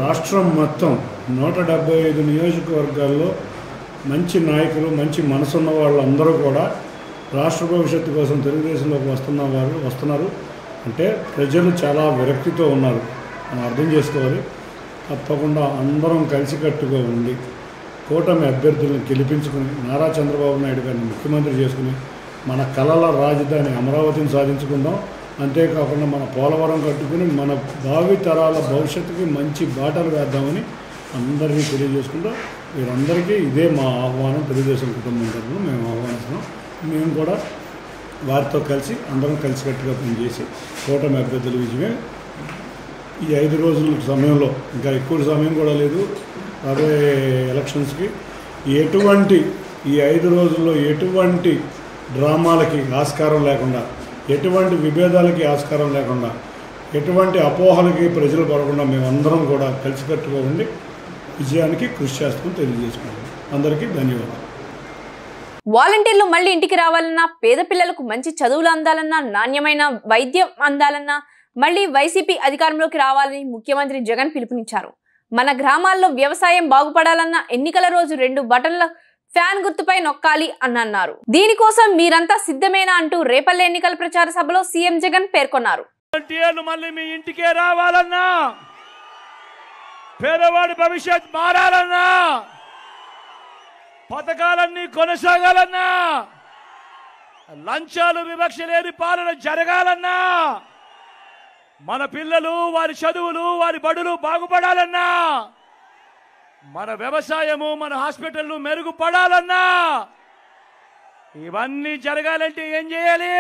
రాష్ట్రం మొత్తం 175 నియోజకవర్గాల్లో మంచి నాయకులు, మంచి మనసున్న వాళ్ళందరూ కూడా రాష్ట్ర భవిష్యత్తు కోసం తెలుగుదేశంలోకి వస్తున్నారు. అంటే ప్రజలు చాలా విరక్తితో ఉన్నారు, మనం అర్థం చేసుకోవాలి. తప్పకుండా అందరం కలిసికట్టుగా ఉండి కూటమి అభ్యర్థులను గెలిపించుకుని నారా చంద్రబాబు నాయుడు గారిని ముఖ్యమంత్రి చేసుకుని మన కలల రాజధాని అమరావతిని సాధించుకుందాం. అంతేకాకుండా మన పోలవరం కట్టుకుని మన భావి తరాల భవిష్యత్తుకి మంచి బాటలు వేద్దామని అందరినీ తెలియజేసుకుంటూ వీరందరికీ ఇదే మా ఆహ్వానం. తెలుగుదేశం కుటుంబం తరఫున మేము ఆహ్వానిస్తున్నాం. మేము కూడా వారితో కలిసి అందరం కలిసికట్టుగా పనిచేసి కూటమి అభ్యర్థుల విజయమే ఈ 5 రోజుల సమయంలో, ఇంకా ఎక్కువ సమయం కూడా లేదు రాబోయే ఎలక్షన్స్కి, ఈ 5 రోజుల్లో ఎటువంటి డ్రామాలకి ఆస్కారం లేకుండా, ఎటువంటి విభేదాలకి ఆస్కారం లేకుండా, ఎటువంటి అపోహలకి ప్రజలు పడకుండా మేమందరం కూడా కలిసికట్టుగా ఉండి విజయానికి కృషి చేస్తామని తెలియజేసుకుంటాం. అందరికీ ధన్యవాదాలు. వాలంటీర్లు మళ్ళీ ఇంటికి రావాలన్నా, పేద పిల్లలకు మంచి చదువులు అందాలన్నా, నాణ్యమైన వైద్యం అందాలన్నా మళ్ళీ వైసీపీ అధికారంలోకి రావాలని ముఖ్యమంత్రి జగన్ పిలుపునిచ్చారు. మన గ్రామాల్లో వ్యవసాయం బాగుపడాలన్నా ఎన్నికల రోజు 2 బటన్ల ఫ్యాన్ గుర్తుపై నొక్కాలి అని అన్నారు. దీనికోసం మీరంతా సిద్ధమేనా అంటూ రేపల్లె ఎన్నికల ప్రచార సభలో సీఎం జగన్ పేర్కొన్నారు. వాలంటీర్లు మళ్ళీ మీ ఇంటికే రావాలన్నా, పేదవాడి భవిష్యత్ మారాలన్నా, పథకాలన్నీ కొనసాగాలన్నా, లంచాలు వివక్ష లేని పాలన జరగాలన్నా, మన పిల్లలు వారి చదువులు వారి బడులు బాగుపడాలన్నా, మన వ్యవసాయము మన హాస్పిటల్లు మెరుగుపడాలన్నా, ఇవన్నీ జరగాలంటే ఏం చేయాలి?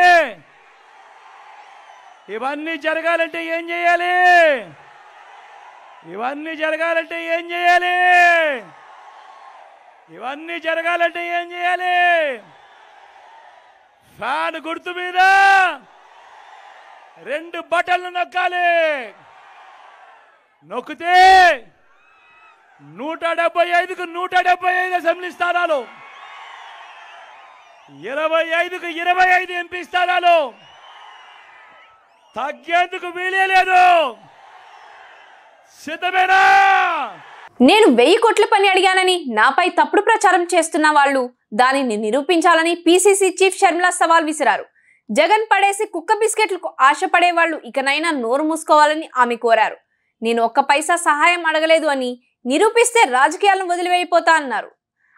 ఇవన్నీ జరగాలంటే ఏం చేయాలి? ఇవన్నీ జరగాలంటే ఏం చేయాలి? ఇవన్నీ జరగాలంటే ఏం చేయాలి? ఫ్యాన్ గుర్తు మీద 2 బటన్లు నొక్కాలి. నొక్కితే 175కు 175 అసెంబ్లీ స్థానాలు, 25కు 25 ఎంపీ స్థానాలు, తగ్గేందుకు వీలే లేదు. సిద్ధమేనా? నేను 1000 కోట్ల పని అడిగానని నాపై తప్పుడు ప్రచారం చేస్తున్న వాళ్ళు దానిని నిరూపించాలని పీసీసీ చీఫ్ షర్మిల సవాల్ విసిరారు. జగన్ పడేసి కుక్క బిస్కెట్లకు ఆశపడే వాళ్ళు ఇకనైనా నోరు మూసుకోవాలని ఆమె కోరారు. నేను 1 పైసా సహాయం అడగలేదు అని నిరూపిస్తే రాజకీయాలను వదిలివేయిపోతా అన్నారు.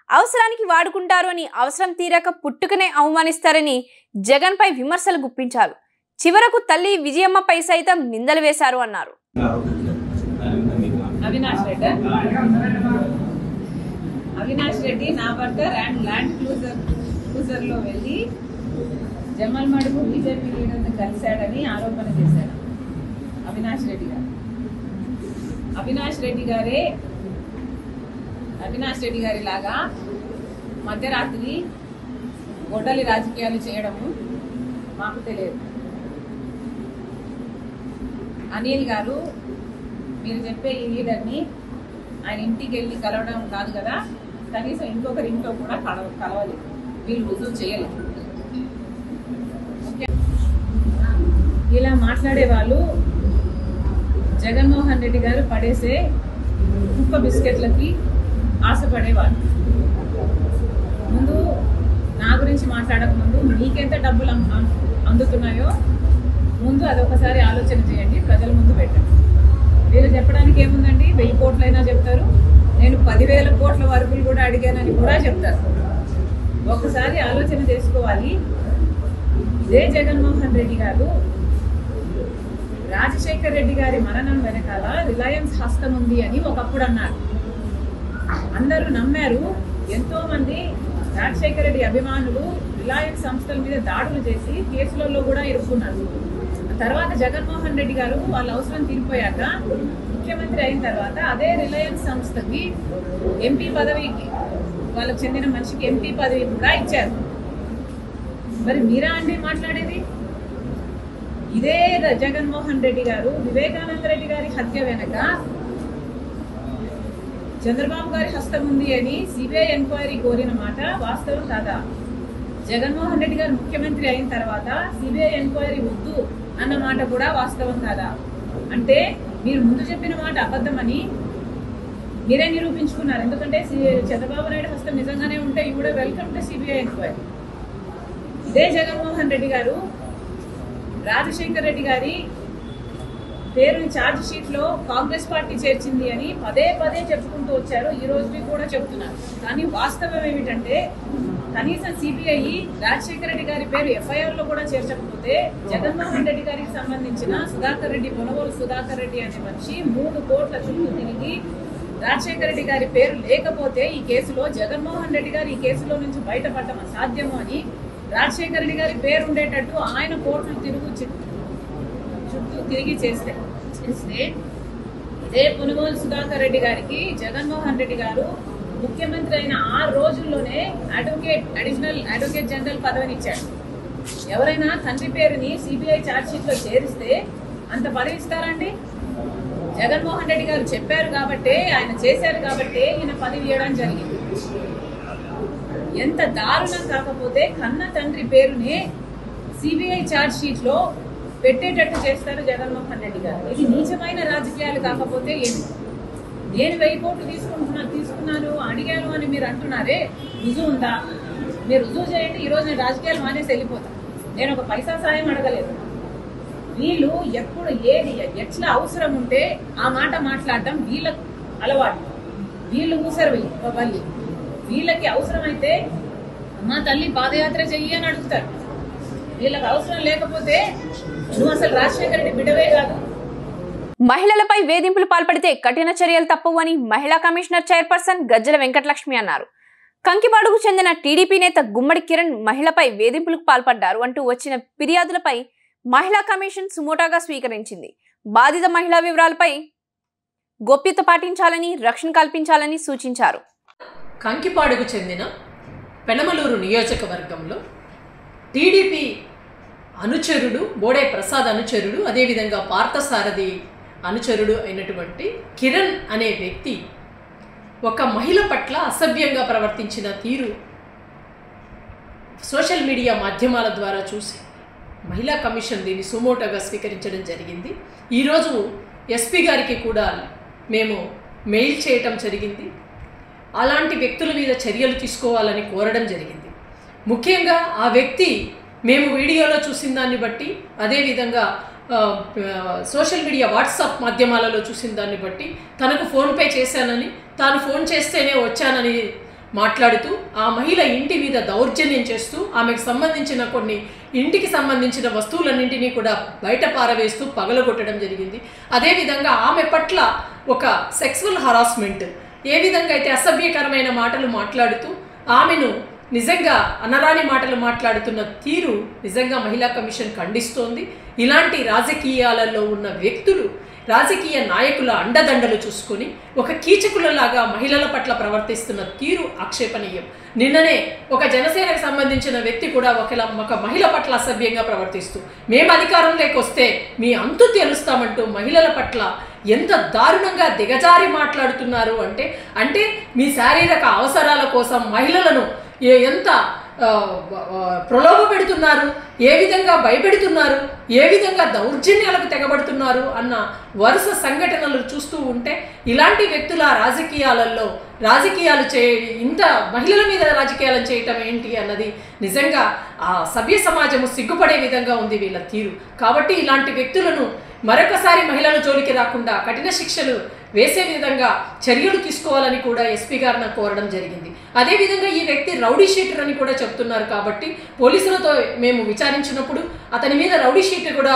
అవసరానికి వాడుకుంటారు అని, అవసరం తీరాక పుట్టుకునే అవమానిస్తారని జగన్ పై విమర్శలు గుప్పించారు. చివరకు తల్లి విజయమ్మపై సైతం నిందలు వేశారు అన్నారు. అవినాష్ రెడ్డి నా భర్త ల్యాండ్ క్రూజర్ లో వెళ్ళి జమల్ మడుగు బీజేపీ లీడర్ని కలిశాడని ఆరోపణ చేశాడు అవినాష్ రెడ్డి గారు. అవినాష్ రెడ్డి గారి లాగా మధ్యరాత్రి గొడ్డలి రాజకీయాలు చేయడము మాకు తెలియదు. అనిల్ గారు, మీరు చెప్పే ఈ లీడర్ని ఆయన ఇంటికి వెళ్ళి కలవడం కాదు కదా, కనీసం ఇంకొకరి ఇంట్లో కూడా కలవలేదు, వీళ్ళు రుజువు చేయలేదు. ఇలా మాట్లాడే వాళ్ళు జగన్మోహన్ రెడ్డి గారు పడేసే కుక్క బిస్కెట్లకి ఆశపడేవాళ్ళు. ముందు నా గురించి మాట్లాడక ముందు మీకెంత డబ్బులు అందుతున్నాయో ముందు అదొకసారి ఆలోచన చేయండి, ప్రజల ముందు పెట్టండి. వీళ్ళు చెప్పడానికి ఏముందండి, 1000 కోట్లైనా చెప్తారు, నేను 10,000 కోట్ల వరకు కూడా అడిగానని కూడా చెప్తారు. ఒకసారి ఆలోచన చేసుకోవాలి. ఇదే జగన్మోహన్ రెడ్డి గారు రాజశేఖర్ రెడ్డి గారి మరణం వెనకాల రిలయన్స్ హస్తం ఉంది అని ఒకప్పుడు అన్నారు. అందరూ నమ్మారు. ఎంతో మంది రాజశేఖర రెడ్డి అభిమానులు రిలయన్స్ సంస్థల మీద దాడులు చేసి కేసులలో కూడా ఇరుక్కున్నారు. తర్వాత జగన్మోహన్ రెడ్డి గారు వాళ్ళ అవసరం తీరిపోయాక ముఖ్యమంత్రి అయిన తర్వాత అదే రిలయన్స్ సంస్థకి ఎంపీ పదవికి, వాళ్ళకు చెందిన మనిషికి ఎంపీ పదవి కూడా ఇచ్చారు. మరి మీరా అండి మాట్లాడేది? ఇదే జగన్మోహన్ రెడ్డి గారు వివేకానంద రెడ్డి గారి హత్య వెనక చంద్రబాబు గారి హస్తం ఉంది అని సిబిఐ ఎంక్వైరీ కోరిన మాట వాస్తవం కాదా? జగన్మోహన్ రెడ్డి గారు ముఖ్యమంత్రి అయిన తర్వాత సిబిఐ ఎంక్వైరీ వద్దు అన్న మాట కూడా వాస్తవం కాదా? అంటే మీరు ముందు చెప్పిన మాట అబద్ధమని మీరే నిరూపించుకున్నారు. ఎందుకంటే చంద్రబాబు నాయుడు హస్తం నిజంగానే ఉంటే you would welcome to CBI enquiry. ఇదే జగన్మోహన్ రెడ్డి గారు రాజశేఖర్ రెడ్డి గారి పేరుని ఛార్జ్ షీట్ లో కాంగ్రెస్ పార్టీ చేర్చింది అని పదే పదే చెప్పుకుంటూ వచ్చారు. ఈ రోజు కూడా చెప్తున్నారు. కానీ వాస్తవం ఏమిటంటే కనీసం సిబిఐ రాజశేఖర రెడ్డి గారి పేరు ఎఫ్ఐఆర్ లో కూడా చేర్చకపోతే జగన్మోహన్ రెడ్డి గారికి సంబంధించిన సుధాకర్ రెడ్డి, పొనవోలు సుధాకర్ రెడ్డి అనే మనిషి 3 కోట్ల చుట్టూ తిరిగి రాజశేఖర రెడ్డి గారి పేరు లేకపోతే ఈ కేసులో జగన్మోహన్ రెడ్డి గారు ఈ కేసులో నుంచి బయటపడటం అసాధ్యము అని రాజశేఖర రెడ్డి గారి పేరు ఉండేటట్టు ఆయన కోట్లు చుట్టూ తిరిగి చేస్తే జే పునుగోలు సుధాకర్ రెడ్డి గారికి జగన్మోహన్ రెడ్డి గారు ముఖ్యమంత్రి అయిన 6 రోజుల్లోనే అడిషనల్ అడ్వకేట్ జనరల్ పదవిని ఇచ్చాడు. ఎవరైనా తండ్రి పేరుని సిబిఐ ఛార్జ్షీట్ లో చేరిస్తే అంత పదవి ఇస్తారండి? జగన్మోహన్ రెడ్డి గారు చెప్పారు కాబట్టి, ఆయన చేశారు కాబట్టి ఈయన పదవి ఇవ్వడం జరిగింది. ఎంత దారుణం కాకపోతే కన్న తండ్రి పేరుని సిబిఐ ఛార్జ్షీట్ లో పెట్టేటట్టు చేస్తారు జగన్మోహన్ రెడ్డి గారు. ఇది నీచమైన రాజకీయాలు కాకపోతే ఏమి? నేను 1000 కోట్లు తీసుకున్నాను అడిగాను అని మీరు అంటున్నారే, రుజువు ఉందా? మీరు రుజువు చేయండి. ఈరోజు నేను రాజకీయాలు మానేసి వెళ్ళిపోతాను. నేను ఒక పైసా సాయం అడగలేదు. వీళ్ళు ఎప్పుడు ఏది ఎట్లా అవసరం ఉంటే ఆ మాట మాట్లాడటం వీళ్ళకు అలవాటు. వీళ్ళు ఊసరు వల్లి. వీళ్ళకి అవసరమైతే మా తల్లి పాదయాత్ర చెయ్యి అని అడుగుతారు. వీళ్ళకి అవసరం లేకపోతే నువ్వు అసలు రాజశేఖర రెడ్డి బిడ్డవే కాదు. మహిళలపై వేధింపులు పాల్పడితే కఠిన చర్యలు తప్పవు అని మహిళా కమిషనర్ చైర్పర్సన్ గజ్జల వెంకటలక్ష్మి అన్నారు. కంకిపాడుకు చెందిన టీడీపీ నేత గుమ్మడి కిరణ్ మహిళపై వేధింపులకు పాల్పడ్డారు అంటూ వచ్చిన ఫిర్యాదులపై మహిళా కమిషన్ సుమోటాగా స్వీకరించింది. బాధిత మహిళా వివరాలపై గోప్యత పాటించాలని, రక్షణ కల్పించాలని సూచించారు. కంకిపాడుకు చెందిన పెనమలూరు నియోజకవర్గంలో టీడీపీ అనుచరుడు, బోడే ప్రసాద్ అనుచరుడు, అదేవిధంగా పార్థసారథి అనుచరుడు అయినటువంటి కిరణ్ అనే వ్యక్తి ఒక మహిళ పట్ల అసభ్యంగా ప్రవర్తించిన తీరు సోషల్ మీడియా మాధ్యమాల ద్వారా చూసి మహిళా కమిషన్ దీన్ని సుమోటోగా స్వీకరించడం జరిగింది. ఈరోజు ఎస్పీ గారికి కూడా మేము మెయిల్ చేయటం జరిగింది. అలాంటి వ్యక్తుల మీద చర్యలు తీసుకోవాలని కోరడం జరిగింది. ముఖ్యంగా ఆ వ్యక్తి మేము వీడియోలో చూసిన దాన్ని బట్టి, అదేవిధంగా సోషల్ మీడియా వాట్సాప్ మాధ్యమాలలో చూసిన దాన్ని బట్టి తనకు ఫోన్పే చేశానని, తాను ఫోన్ చేస్తేనే వచ్చానని మాట్లాడుతూ ఆ మహిళ ఇంటి మీద దౌర్జన్యం చేస్తూ ఆమెకు సంబంధించిన ఇంటికి సంబంధించిన వస్తువులన్నింటినీ కూడా బయట పారవేస్తూ పగలగొట్టడం జరిగింది. అదేవిధంగా ఆమె పట్ల ఒక సెక్సువల్ హరాస్మెంట్, ఏ విధంగా అయితే అసభ్యకరమైన మాటలు మాట్లాడుతూ ఆమెను నిజంగా అనరాని మాటలు మాట్లాడుతున్న తీరు నిజంగా మహిళా కమిషన్ ఖండిస్తోంది. ఇలాంటి రాజకీయాలలో ఉన్న వ్యక్తులు, రాజకీయ నాయకుల అండదండలు చూసుకొని ఒక కీచకులలాగా మహిళల పట్ల ప్రవర్తిస్తున్న తీరు ఆక్షేపణీయం. నిన్ననే ఒక జనసేనకు సంబంధించిన వ్యక్తి కూడా ఒక మహిళ పట్ల అసభ్యంగా ప్రవర్తిస్తూ మేము అధికారంలోకి వస్తే మీ అంతు తెలుస్తామంటూ మహిళల పట్ల ఎంత దారుణంగా దిగజారి మాట్లాడుతున్నారు అంటే మీ శారీరక అవసరాల కోసం మహిళలను ఎంత ప్రలోభ పెడుతున్నారు, ఏ విధంగా భయపెడుతున్నారు, ఏ విధంగా దౌర్జన్యాలకు తెగబడుతున్నారు అన్న వరుస సంఘటనలు చూస్తూ ఉంటే ఇలాంటి వ్యక్తుల రాజకీయాలు ఇంత మహిళల మీద రాజకీయాలను చేయటం ఏంటి అన్నది నిజంగా ఆ సభ్య సమాజము సిగ్గుపడే విధంగా ఉంది వీళ్ళ తీరు. కాబట్టి ఇలాంటి వ్యక్తులను మరొకసారి మహిళల జోలికి రాకుండా కఠిన శిక్షలు వేసే విధంగా చర్యలు తీసుకోవాలని కూడా ఎస్పీ గారిని కోరడం జరిగింది. అదేవిధంగా ఈ వ్యక్తి రౌడీ షీటర్ అని కూడా చెప్తున్నారు. కాబట్టి పోలీసులతో మేము విచారించినప్పుడు అతని మీద రౌడీ షీటర్ కూడా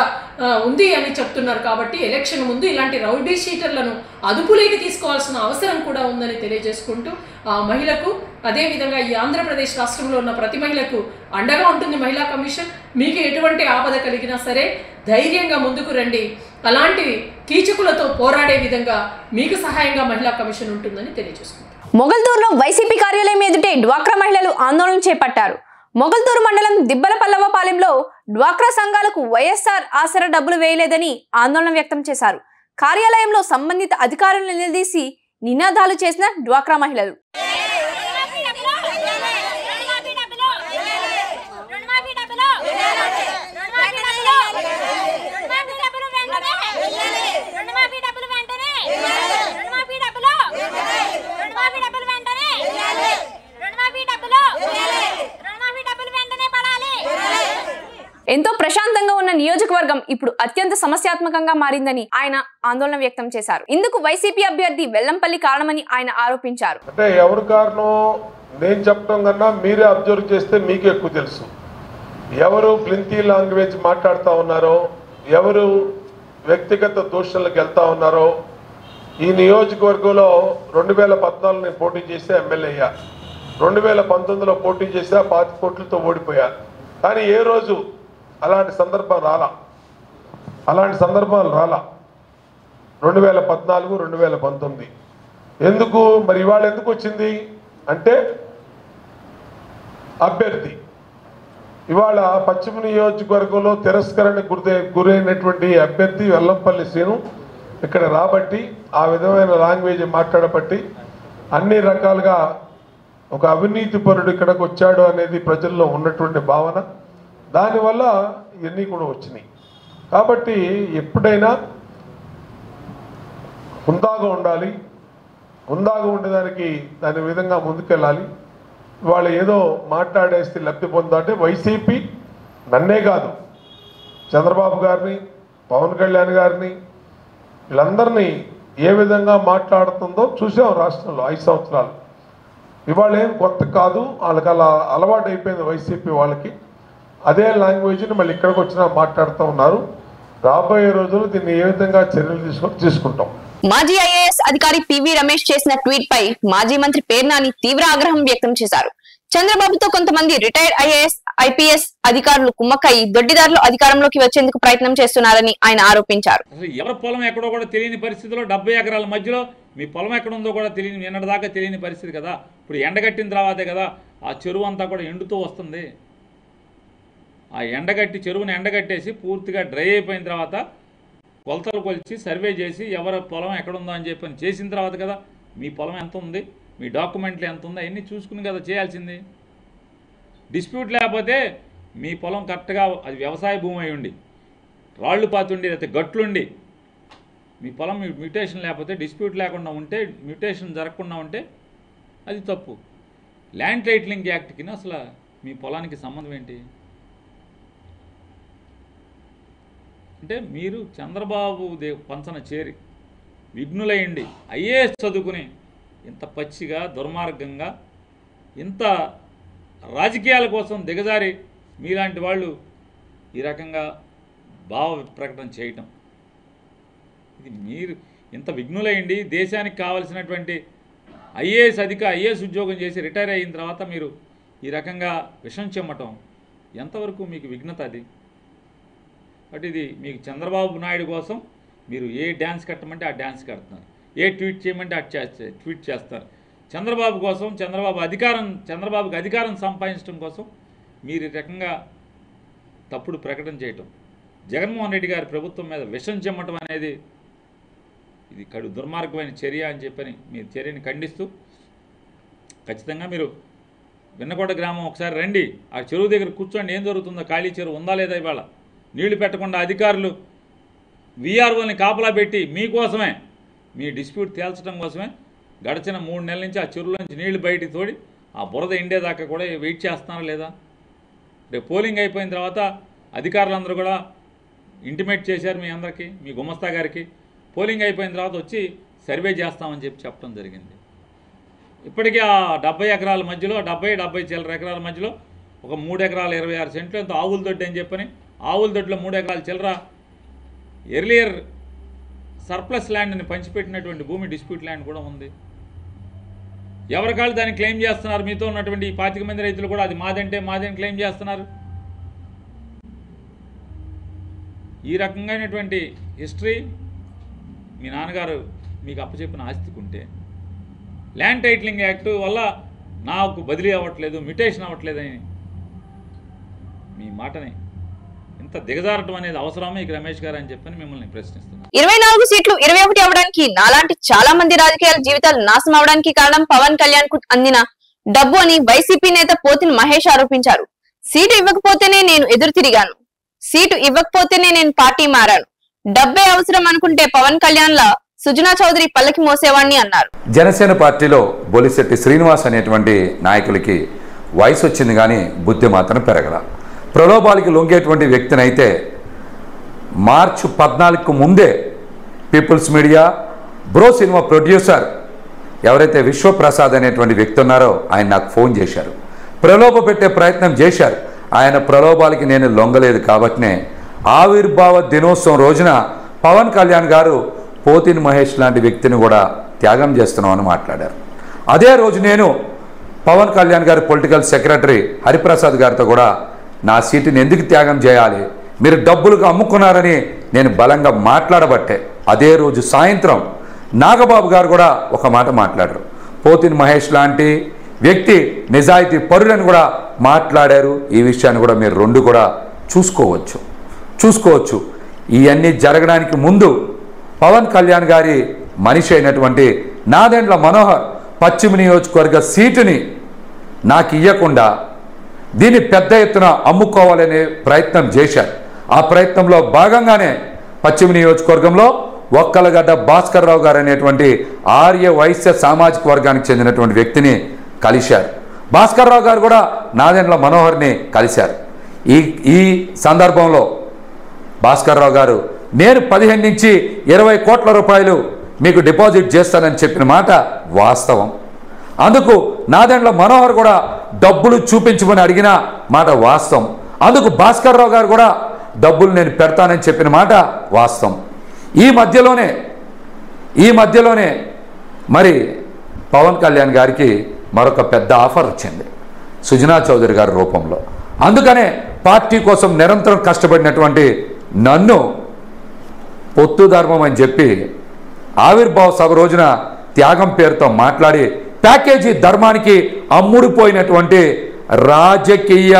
ఉంది అని చెప్తున్నారు. కాబట్టి ఎలక్షన్ ముందు ఇలాంటి రౌడీ షీటర్లను అదుపులోకి తీసుకోవాల్సిన అవసరం కూడా ఉందని తెలియజేసుకుంటూ ఆ మహిళకు, అదేవిధంగా ఈ ఆంధ్రప్రదేశ్ రాష్ట్రంలో ఉన్న ప్రతి మహిళకు అండగా ఉంటుంది మహిళా కమిషన్. మీకు ఎటువంటి ఆపద కలిగినా సరే ధైర్యంగా ముందుకు రండి. అలాంటి కీచకులతో పోరాడే విధంగా మీకు సహాయంగా మహిళా కమిషన్ ఉంటుందని తెలియజేసుకుంటారు. మొగల్తూరులో వైసీపీ కార్యాలయం ఎదుటే డ్వాక్రా మహిళలు ఆందోళన చేపట్టారు. మొగల్తూరు మండలం దిబ్బలపల్లవపాలెంలో డ్వాక్రా సంఘాలకు వైఎస్ఆర్ ఆసరా డబ్బులు వేయలేదని ఆందోళన వ్యక్తం చేశారు. కార్యాలయంలో సంబంధిత అధికారులను నిలదీసి నినాదాలు చేసిన డ్వాక్రా మహిళలు ఎంతో ప్రశాంతంగా ఉన్న నియోజకవర్గం ఇప్పుడు అత్యంత సమస్యాత్మకంగా మారిందని ఆయన ఆందోళన వ్యక్తం చేశారు. ఇందుకు వైసీపీ అభ్యర్థి వెల్లంపల్లి కారణమని ఆయన ఆరోపించారు. అంటే ఎవరు కారణం నేను చెప్పడం కన్నా మీరే అబ్జర్వ్ చేస్తే మీకే ఎక్కువ తెలుసు. ఎవరు ప్లింతీ లాంగ్వేజ్ మాట్లాడుతూ ఉన్నారో, ఎవరు వ్యక్తిగత దూషణలకు వెళ్తా ఉన్నారో. ఈ నియోజకవర్గంలో 2014 నేను పోటీ చేసి ఎమ్మెల్యే అయ్యా, 2019లో పోటీ చేసా, 5 కోట్లతో ఓడిపోయా. కానీ ఏ రోజు అలాంటి సందర్భాలు రాలా. 2014, 2019. ఎందుకు మరి ఇవాళ ఎందుకు వచ్చింది అంటే అభ్యర్థి ఇవాళ పశ్చిమ నియోజకవర్గంలో తిరస్కరణకు గురైనటువంటి అభ్యర్థి వెల్లంపల్లి శ్రీను ఇక్కడ రాబట్టి ఆ విధమైన లాంగ్వేజ్ మాట్లాడబట్టి అన్ని రకాలుగా ఒక అవినీతి పరుడు ఇక్కడికి వచ్చాడు అనేది ప్రజల్లో ఉన్నటువంటి భావన, దానివల్ల ఇవన్నీ కూడా వచ్చినాయి. కాబట్టి ఎప్పుడైనా హుందాగా ఉండాలి, హుందాగా ఉండేదానికి దాని విధంగా ముందుకెళ్ళాలి. వాళ్ళు ఏదో మాట్లాడేస్తే లబ్ధి పొందాలంటే వైసీపీ నన్నే కాదు చంద్రబాబు గారిని, పవన్ కళ్యాణ్ గారిని, వీళ్ళందరినీ ఏ విధంగా మాట్లాడుతుందో చూసాం రాష్ట్రంలో 5 సంవత్సరాలు. ఇవాళ ఏం కొత్త కాదు, వాళ్ళకి అలా అలవాటు అయిపోయింది వైసీపీ వాళ్ళకి. అదే లాంగ్వేజ్ని మళ్ళీ ఇక్కడికి వచ్చినా మాట్లాడుతూ ఉన్నారు. రాబోయే రోజులు దీన్ని ఏ విధంగా చర్యలు తీసుకుంటాం. మాజీ ఐఏఎస్ అధికారి పివి రమేష్ చేసిన ట్వీట్ పై మాజీ మంత్రి పేర్నాని తీవ్ర ఆగ్రహం వ్యక్తం చేశారు. చంద్రబాబుతో కొంతమంది రిటైర్డ్ ఐఏఎస్, ఐపీఎస్ అధికారులు కుమ్మక్కై దొడ్డిదారులు అధికారంలోకి వచ్చేందుకు ప్రయత్నం చేస్తున్నారని ఆయన ఆరోపించారు. ఎవరి పొలం ఎక్కడో కూడా తెలియని పరిస్థితిలో 70 ఎకరాల మధ్యలో మీ పొలం ఎక్కడ ఉందో కూడా తెలియని, నిన్నటిదాకా తెలియని పరిస్థితి కదా. ఇప్పుడు ఎండగట్టిన తర్వాతే కదా ఆ చెరువు అంతా కూడా ఎండుతూ వస్తుంది. ఆ చెరువుని ఎండగట్టేసి పూర్తిగా డ్రై అయిపోయిన తర్వాత కొలతలు కొలిచి సర్వే చేసి ఎవరి పొలం ఎక్కడుందో అని చెప్పని చేసిన తర్వాత కదా మీ పొలం ఎంత ఉంది, మీ డాక్యుమెంట్లు ఎంత ఉందో అవన్నీ చూసుకుని కదా చేయాల్సింది. డిస్ప్యూట్ లేకపోతే మీ పొలం కరెక్ట్గా అది వ్యవసాయ భూమి అయి ఉండి, రాళ్ళు పాతుండి, లేకపోతే గట్లుండి మీ పొలం మ్యూటేషన్ లేకపోతే, డిస్ప్యూట్ లేకుండా ఉంటే, మ్యూటేషన్ జరగకుండా ఉంటే అది తప్పు. ల్యాండ్ టైటిలింగ్ యాక్ట్కి అసలు మీ పొలానికి సంబంధం ఏంటి అంటే మీరు చంద్రబాబు పంచన చేరి విఘ్నులయ్యండి ఐఏఎస్ చదువుకుని ఇంత పచ్చిగా దుర్మార్గంగా ఇంత రాజకీయాల కోసం దిగజారి మీలాంటి వాళ్ళు ఈ రకంగా భావ ప్రకటన చేయటం, ఇది మీరు ఇంత విఘ్నులయ్యండి దేశానికి కావలసినటువంటి ఐఏఎస్ ఉద్యోగం చేసి రిటైర్ అయిన తర్వాత మీరు ఈ రకంగా విషం చెమ్మటం ఎంతవరకు మీకు విఘ్నత అది. బట్ ఇది మీకు చంద్రబాబు నాయుడు కోసం మీరు ఏ డ్యాన్స్ కట్టమంటే ఆ డ్యాన్స్ కడుతున్నారు, ఏ ట్వీట్ చేయమంటే అది ట్వీట్ చేస్తారు. చంద్రబాబు కోసం, చంద్రబాబుకి అధికారం సంపాదించడం కోసం మీరు ఈ రకంగా తప్పుడు ప్రకటన చేయటం, జగన్మోహన్ రెడ్డి గారి ప్రభుత్వం మీద విషం చెమ్మటం అనేది ఇది కడు దుర్మార్గమైన చర్య అని చెప్పని మీ చర్యని ఖండిస్తూ ఖచ్చితంగా మీరు విన్నకోట గ్రామం ఒకసారి రండి, ఆ చెరువు దగ్గర కూర్చోండి, ఏం జరుగుతుందో, ఖాళీ చెరువు ఉందా లేదా, ఇవాళ నీళ్లు పెట్టకుండా అధికారులు వీఆర్ఓని కాపలా పెట్టి మీకోసమే మీ డిస్ప్యూట్ తేల్చడం కోసమే గడిచిన 3 నెలల నుంచి ఆ చెరువుల నుంచి నీళ్లు బయటికి తోడి ఆ బురద ఎండేదాకా కూడా వెయిట్ చేస్తున్నారా లేదా. రేపు పోలింగ్ అయిపోయిన తర్వాత అధికారులందరూ కూడా ఇంటిమేట్ చేశారు మీ అందరికీ, మీ గుమస్తా గారికి, పోలింగ్ అయిపోయిన తర్వాత వచ్చి సర్వే చేస్తామని చెప్పడం జరిగింది. ఇప్పటికీ ఆ 70 ఎకరాల మధ్యలో 70 చిల్లర ఎకరాల మధ్యలో ఒక 3 ఎకరాల 26 సెంట్లు ఎంతో ఆవుల దొడ్డి అని చెప్పని, ఆవుల దొడ్లో 3 ఎకరాల చిల్లర ఎర్లియర్ సర్ప్లస్ ల్యాండ్ని పంచిపెట్టినటువంటి భూమి డిస్ప్యూట్ ల్యాండ్ కూడా ఉంది. ఎవరికాళ్ళు దాన్ని క్లెయిమ్ చేస్తున్నారు. మీతో ఉన్నటువంటి 25 మంది రైతులు కూడా అది మాదంటే మాదని క్లెయిమ్ చేస్తున్నారు. ఈ రకంగానటువంటి హిస్టరీ మీ నాన్నగారు మీకు అప్పచెప్పిన ఆస్తికుంటే ల్యాండ్ టైటిలింగ్ యాక్ట్ వల్ల నాకు బదిలీ అవ్వట్లేదు, మ్యూటేషన్ అవ్వట్లేదని మీ మాటని ఇంత దిగజారటం అనేది అవసరమా ఈ రమేష్ గారు అని చెప్పని మిమ్మల్ని ప్రశ్నిస్తున్నాను. 24 సీట్లు 21 అవడానికి నాలాంటి చాలా మంది రాజకీయ జీవితాలు నాశనం అవడానికి కారణం పవన్ కళ్యాణ్ కు అందిన డబ్బు అని వైసీపీ నేత పోతిన మహేష్ ఆరోపించారు. సీటు ఇవ్వకపోతేనే నేను ఎదురు తిరిగాను, సీటు ఇవ్వకపోతేనే నేను పార్టీ మారాను, డబ్బే అవసరం అనుకుంటే పవన్ కళ్యాణ్ లా సుజనా చౌదరి పల్లకి మోసేవాణ్ణి అన్నారు. జనసేన పార్టీలో బొలిశెట్టి శ్రీనివాస్ అనేటువంటి నాయకులకి వయసు వచ్చింది కానీ బుద్ధి మాత్రం పెరగల. ప్రలోభాలకి లొంగేటువంటి వ్యక్తినైతే మార్చి 14కు ముందే People's Media Bro cinema producer ఎవరైతే విశ్వప్రసాద్ అనేటువంటి వ్యక్తి ఉన్నారో ఆయన నాకు ఫోన్ చేశారు, ప్రలోభ పెట్టే ప్రయత్నం చేశారు. ఆయన ప్రలోభాలకి నేను లొంగలేదు కాబట్టినే ఆవిర్భావ దినోత్సవం రోజున పవన్ కళ్యాణ్ గారు పోతిన్ మహేష్ లాంటి వ్యక్తిని కూడా త్యాగం చేస్తున్నామని మాట్లాడారు. అదే రోజు నేను పవన్ కళ్యాణ్ గారి పొలిటికల్ సెక్రటరీ హరిప్రసాద్ గారితో కూడా నా సీటుని ఎందుకు త్యాగం చేయాలి, మీరు డబ్బులకు అమ్ముకున్నారని నేను బలంగా మాట్లాడబట్టే అదే రోజు సాయంత్రం నాగబాబు గారు కూడా ఒక మాట మాట్లాడారు. పోతిని మహేష్ లాంటి వ్యక్తి నిజాయితీ పరులని కూడా మాట్లాడారు. ఈ విషయాన్ని కూడా మీరు రెండు కూడా చూసుకోవచ్చు. ఇవన్నీ జరగడానికి ముందు పవన్ కళ్యాణ్ గారి మనిషి అయినటువంటి నాదెండ్ల మనోహర్ పశ్చిమ నియోజకవర్గ సీటుని నాకు ఇవ్వకుండా దీన్ని పెద్ద ఎత్తున అమ్ముకోవాలనే ప్రయత్నం చేశారు. ఆ ప్రయత్నంలో భాగంగానే పశ్చిమ నియోజకవర్గంలో ఒక్కలగడ్డ భాస్కర్ రావు గారు అనేటువంటి ఆర్య వైశ్య సామాజిక వర్గానికి చెందినటువంటి వ్యక్తిని కలిశారు. భాస్కర్ రావు గారు కూడా నాదెండ్ల మనోహర్ని కలిశారు. ఈ సందర్భంలో భాస్కర్ రావు గారు నేను 15 నుంచి 20 కోట్ల రూపాయలు మీకు డిపాజిట్ చేస్తానని చెప్పిన మాట వాస్తవం. అందుకు నాదెండ్ల మనోహర్ కూడా డబ్బులు చూపించమని అడిగిన మాట వాస్తవం. అందుకు భాస్కర్ రావు గారు కూడా డబ్బులు నేను పెడతానని చెప్పిన మాట వాస్తవం. ఈ మధ్యలోనే మరి పవన్ కళ్యాణ్ గారికి మరొక పెద్ద ఆఫర్ వచ్చింది సుజనా చౌదరి గారి రూపంలో. అందుకనే పార్టీ కోసం నిరంతరం కష్టపడినటువంటి నన్ను పొత్తు ధర్మం అని చెప్పి ఆవిర్భావ సభ రోజున త్యాగం పేరుతో మాట్లాడి ప్యాకేజీ ధర్మానికి అమ్ముడుపోయినటువంటి రాజకీయ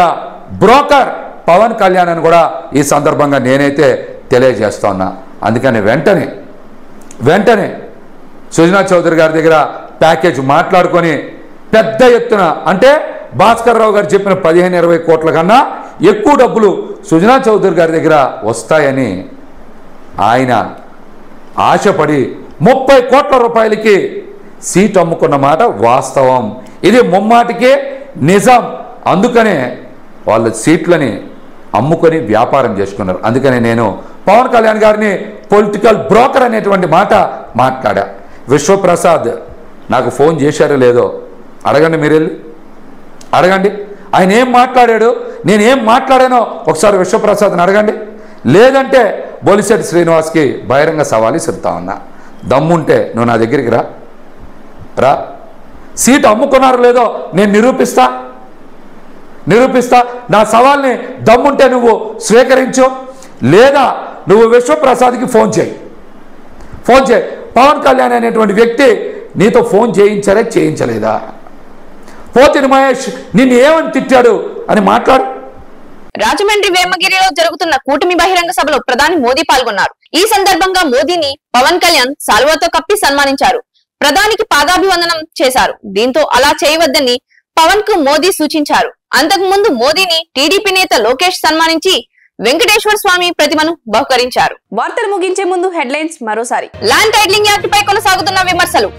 బ్రోకర్ పవన్ కళ్యాణ్ అని కూడా ఈ సందర్భంగా నేనైతే తెలియజేస్తున్నా. అందుకని వెంటనే సుజనా చౌదరి గారి దగ్గర ప్యాకేజ్ మాట్లాడుకొని పెద్ద ఎత్తున అంటే భాస్కర్ రావు గారు చెప్పిన 15-20 కోట్ల కన్నా ఎక్కువ డబ్బులు సుజనా చౌదరి గారి దగ్గర వస్తాయని ఆయన ఆశపడి 30 కోట్ల రూపాయలకి సీట్ అమ్ముకున్న మాట వాస్తవం. ఇది ముమ్మాటికే నిజం. అందుకనే వాళ్ళ సీట్లని అమ్ముకొని వ్యాపారం చేసుకున్నారు. అందుకనే నేను పవన్ కళ్యాణ్ గారిని పొలిటికల్ బ్రోకర్ అనేటువంటి మాట మాట్లాడా. విశ్వప్రసాద్ నాకు ఫోన్ చేశారో లేదో అడగండి, మీరు వెళ్ళి అడగండి. ఆయన ఏం మాట్లాడాడు, నేనేం మాట్లాడానో ఒకసారి విశ్వప్రసాద్ని అడగండి. లేదంటే బొలిశెట్టి శ్రీనివాస్కి బహిరంగ సవాలు ఇస్తా ఉన్నా. దమ్ముంటే నువ్వు నా దగ్గరికి రా. సీటు అమ్ముకున్నారో లేదో నేను నిరూపిస్తా. నా సవాల్ని దమ్ముంటే నువ్వు స్వీకరించు, లేదా నువ్వు విశ్వప్రసాద్కి ఫోన్ చేయి. పవన్ కళ్యాణ్ అనేటువంటి వ్యక్తి నీతో ఫోన్ చేయించలేదా? పోతిని మహేష్ నిన్ను ఏమని తిట్టాడు అని మాట్లాడు. రాజమండ్రి వేమగిరిలో జరుగుతున్న కూటమి బహిరంగ సభలో ప్రధాని మోదీ పాల్గొన్నారు. ఈ సందర్భంగా మోదీని పవన్ కళ్యాణ్ సాల్వాతో కప్పి సన్మానించారు. ప్రధానికి పాదాభివందనం చేశారు. దీంతో అలా చేయవద్దని పవన్ కు మోదీ సూచించారు. అంతకు ముందు మోదీని టీడీపీ నేత లోకేష్ సన్మానించి వెంకటేశ్వర స్వామి ప్రతిమను బహుకరించారు. వార్తలు ముగించే ముందు హెడ్లైన్స్ మరోసారి. ల్యాండ్ టైటిలింగ్ యాక్ట్ పై కొనసాగుతున్న విమర్శలు.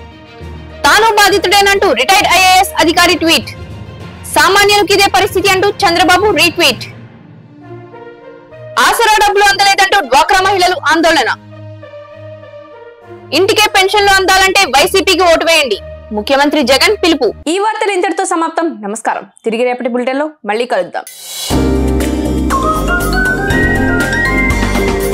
తాను బాధితుడేనంటూ రిటైర్డ్ ఐఏఎస్ అధికారి ట్వీట్. సామాన్యులకు ఇదే పరిస్థితి అంటూ చంద్రబాబు రీట్వీట్. ఆసరా డబ్బులు అందలేదంటూ డ్వాక్రా మహిళలు ఆందోళన. ఇంటికే పెన్షన్లు అందాలంటే వైసీపీకి ఓటు వేయండి, ముఖ్యమంత్రి జగన్ పిలుపు. ఈ వార్తలు ఇంతటితో సమాప్తం. నమస్కారం. తిరిగి రేపటి బులెటిన్లో మళ్ళీ కలుద్దాం.